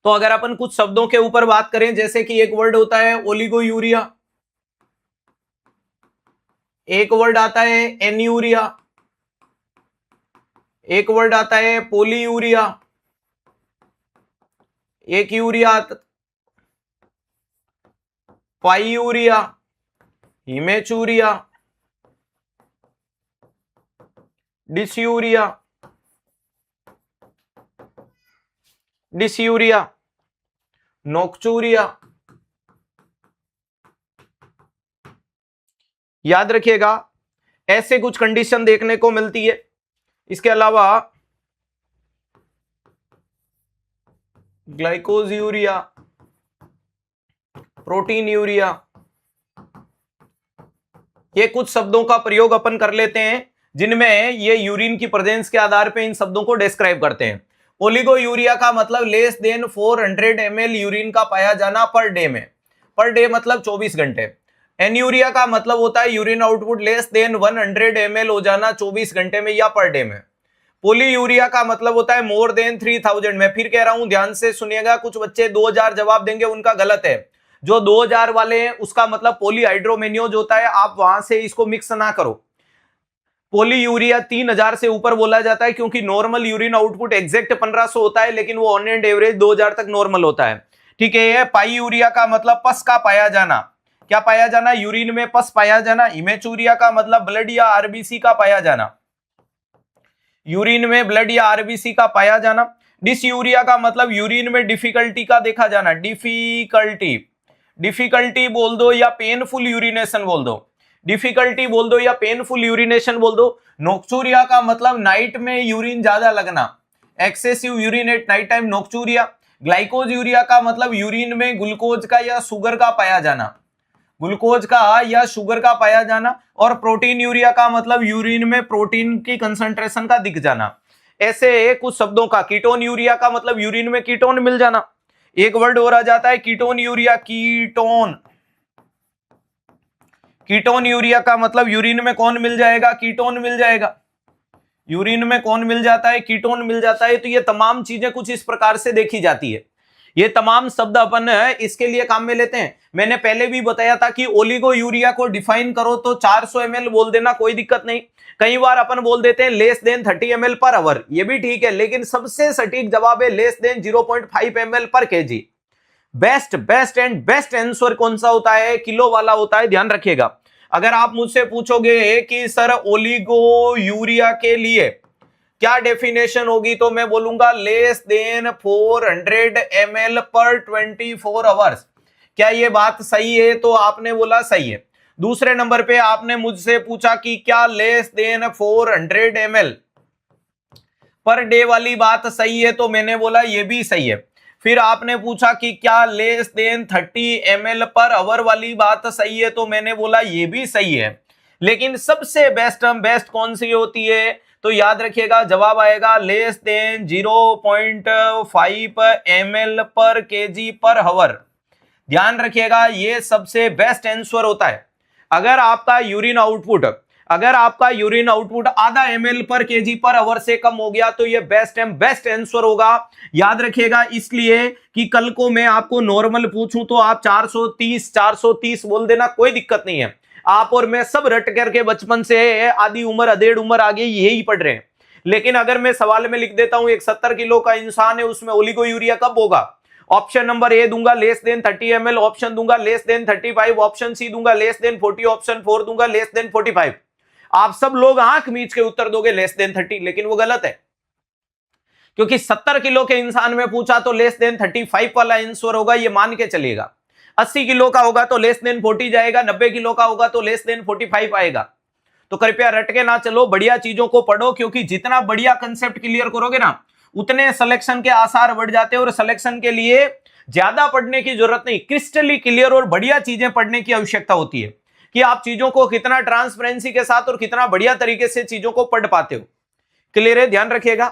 तो अगर अपन कुछ शब्दों के ऊपर बात करें, जैसे कि एक वर्ड होता है ओलिगोयूरिया, एक वर्ड आता है एन्यूरिया, एक वर्ड आता है पोलीयूरिया, एक urea पाईयूरिया, haematuria, dysuria, dysuria, nocturia. याद रखिएगा, ऐसे कुछ कंडीशन देखने को मिलती है। इसके अलावा ग्लाइकोज यूरिया, प्रोटीन यूरिया, ये कुछ शब्दों का प्रयोग अपन कर लेते हैं जिनमें ये यूरिन की प्रेजेंस के आधार पे इन शब्दों को डिस्क्राइब करते हैं। ओलिगो यूरिया का मतलब लेस देन 400 ml यूरिन का पाया जाना पर डे में, पर डे मतलब 24 घंटे। एन्यूरिया का मतलब होता है urine output less than 100 ml हो जाना 24 घंटे में या पर डे में। पोलीयूरिया का मतलब होता है मोर देन 3000। मैं फिर कह रहा हूं, ध्यान से सुनिएगा, कुछ बच्चे 2000 जवाब देंगे, उनका गलत है। जो 2000 वाले हैं उसका मतलब पॉलीहाइड्रोमेनियोज होता है, आप वहां से इसको मिक्स ना करो। पोलीयूरिया 3000 से ऊपर बोला जाता है क्योंकि नॉर्मल यूरिन आउटपुट एग्जैक्ट 1500 होता है, लेकिन वो ऑन एंड एवरेज 2000 तक नॉर्मल होता है। ठीक है। पाईयूरिया का मतलब पस का पाया जाना, क्या पाया जाना? यूरिन में पस पाया जाना। इमेचूरिया का मतलब ब्लड या आरबीसी का पाया जाना, यूरिन में ब्लड या आरबीसी का पाया जाना। डिसयूरिया का मतलब यूरिन में डिफिकल्टी का देखा जाना, डिफिकल्टी बोल दो या पेनफुल यूरिनेशन बोल दो, डिफिकल्टी बोल दो या पेनफुल यूरिनेशन बोल दो। नोक्चूरिया का मतलब नाइट में यूरिन ज्यादा लगना, excessive urine at night time, nocturia. Glycosuria का मतलब यूरिन में ग्लूकोज का या शुगर का पाया जाना, ग्लूकोज का या शुगर का पाया जाना। और प्रोटीन यूरिया का मतलब यूरिन में प्रोटीन की कंसंट्रेशन का दिख जाना। ऐसे कुछ शब्दों का, कीटोन यूरिया का मतलब यूरिन में कीटोन मिल जाना। एक वर्ड और आ जाता है कीटोन यूरिया, कीटोन यूरिया का मतलब यूरिन में कौन मिल जाएगा? कीटोन मिल जाएगा। यूरिन में कौन मिल जाता है? कीटोन मिल जाता है। तो ये तमाम चीजें कुछ इस प्रकार से देखी जाती है। ये तमाम शब्द अपन इसके लिए काम में लेते हैं। मैंने पहले भी बताया था कि ओलिगो यूरिया को डिफाइन करो तो 400 ml बोल देना, कोई दिक्कत नहीं। कई बार अपन बोल देते हैं less than 30 ml per hour, ये भी ठीक है, लेकिन सबसे सटीक जवाब है लेस देन 0.5 ml पर KG. Best and best answer कौन सा होता है? किलो वाला होता है, ध्यान रखिएगा। अगर आप मुझसे पूछोगे कि सर ओलिगो यूरिया के लिए क्या डेफिनेशन होगी, तो मैं बोलूंगा लेस देन 400 ml पर 24 आवर्स। क्या ये बात सही है? तो आपने बोला सही है। दूसरे नंबर पे आपने मुझसे पूछा कि क्या less than 400 ml per day वाली बात सही है, तो मैंने बोला ये भी सही है। फिर आपने पूछा कि क्या less than 30 ml per hour वाली बात सही है, तो मैंने बोला ये भी सही है। लेकिन सबसे बेस्ट कौन सी होती है? तो याद रखिएगा, जवाब आएगा लेस देन 0.5 ml पर केजी पर आवर। ध्यान रखिएगा, ये सबसे बेस्ट आंसर होता है। अगर आपका यूरिन आउटपुट आधा ml पर केजी पर आवर से कम हो गया तो ये बेस्ट आंसर होगा। याद रखिएगा, इसलिए कि कल को मैं आपको नॉर्मल पूछूं तो आप 430 बोल देना, कोई दिक्कत नहीं है। आप और मैं सब रट करके बचपन से आधी उम्र अधेड़ उम्र आगे यही पढ़ रहे हैं। लेकिन अगर मैं सवाल में लिख देता हूं एक 70 किलो का इंसान है, उसमें ओलिगो यूरिया कब होगा? ऑप्शन नंबर ए दूंगा लेस देन 30 ml, ऑप्शन दूंगा लेस देन 35, ऑप्शन सी दूंगा लेस देन 40, ऑप्शन 4 दूंगा लेस देन 45। आप सब लोग आंख मीच के उत्तर दोगे लेस देन 30, लेकिन वो गलत है, क्योंकि 70 किलो के इंसान में पूछा तो लेस देन 35 वाला आंसर होगा, ये मान के चलिएगा। 80 किलो का होगा तो लेस देन 40 जाएगा, 90 किलो का होगा तो लेस देन 45 आएगा। तो कृपया रट के ना चलो, बढ़िया चीजों को पढ़ो, क्योंकि जितना बढ़िया कंसेप्ट क्लियर करोगे ना उतने सिलेक्शन के आसार बढ़ जाते हैं। और सिलेक्शन के लिए ज्यादा पढ़ने की जरूरत नहीं, क्रिस्टली क्लियर और बढ़िया चीजें पढ़ने की आवश्यकता होती है कि आप चीजों को कितना ट्रांसपेरेंसी के साथ और कितना बढ़िया तरीके से चीजों को पढ़ पाते हो। क्लियर है? ध्यान रखिएगा।